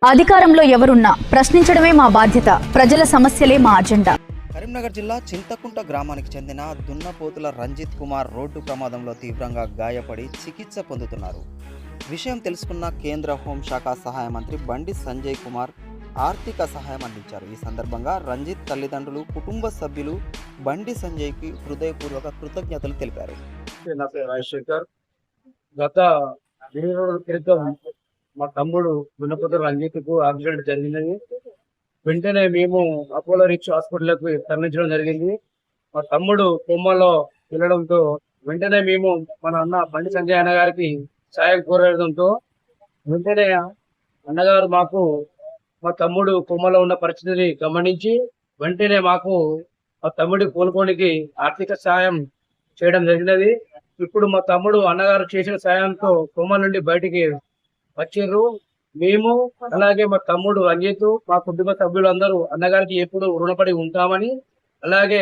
అధికారంలో ఎవరున్నా ప్రశ్నించడమే మా బాధ్యత. ప్రజల సమస్యలే మా అజెండా. కరీంనగర్ జిల్లా చింతకుంట గ్రామానికి చెందిన దున్నపోతుల రంజిత్ కుమార్ రోడ్డు ప్రమాదంలో తీవ్రంగా గాయపడి చికిత్స పొందుతున్నారు. విషయం తెలుసుకున్న కేంద్ర హోంశాఖ సహాయ మంత్రి బండి సంజయ్ కుమార్ ఆర్థిక సహాయం అందించారు. ఈ సందర్భంగా రంజిత్ తల్లిదండ్రులు, కుటుంబ సభ్యులు బండి సంజయ్కి హృదయపూర్వక కృతజ్ఞతలు తెలిపారు. నా పేరు రాజశేఖర్. గత 2 రోజుల క్రితం మా తమ్ముడు దున్నపోతుల రంజిత్కు యాక్సిడెంట్ జరిగిందని వెంటనే మేము అపోలో రిచ్ హాస్పిటల్కి తరలించడం జరిగింది. మా తమ్ముడు కొమ్మలో వెళ్ళడంతో వెంటనే మేము మన అన్న బండి సంజయ్ అన్న గారికి సాయం కోరడంతో వెంటనే అన్నగారు మాకు మా తమ్ముడు కొమ్మలో ఉన్న పరిస్థితిని గమనించి వెంటనే మాకు మా తమ్ముడి కోలుకోనికి ఆర్థిక సాయం చేయడం జరిగినది. ఇప్పుడు మా తమ్ముడు అన్నగారు చేసిన సాయంతో కొమ్మ నుండి బయటికి వచ్చిర్రు. మేము అలాగే మా తమ్ముడు రంజిత్, మా కుటుంబ సభ్యులందరూ అన్నగారికి ఎప్పుడు రుణపడి ఉంటామని, అలాగే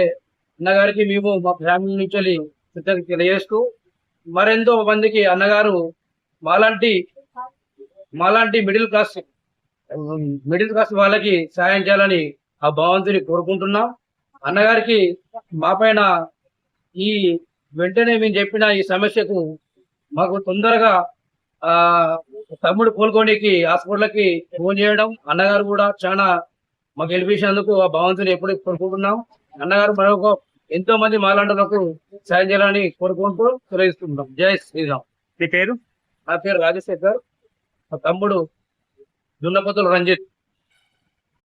అన్నగారికి మేము మా ఫ్యామిలీ నుంచి కృతజ్ఞత తెలియజేస్తూ మరెంతో మందికి అన్నగారు మాలాంటి మిడిల్ క్లాస్ వాళ్ళకి సాయం చేయాలని ఆ భగవంతుని కోరుకుంటున్నాం. అన్నగారికి మా పైన ఈ వెంటనే మేము చెప్పిన ఈ సమస్యకు మాకు తొందరగా తమ్ముడు కోలుకోనికి హాస్పిటల్కి ఫోన్ చేయడం, అన్నగారు కూడా చాలా మాకు గెలిపించినందుకు ఆ భగవంతుని ఎప్పుడు కోరుకుంటున్నాం. అన్నగారు మరొక ఎంతో మంది మాలాంటలకు సాయం చేయాలని కోరుకుంటూ తెలియజేస్తున్నాం. జై శ్రీరామ్. మీ పేరు? నా పేరు రాజశేఖర్. మా తమ్ముడు దున్నపోతుల రంజిత్.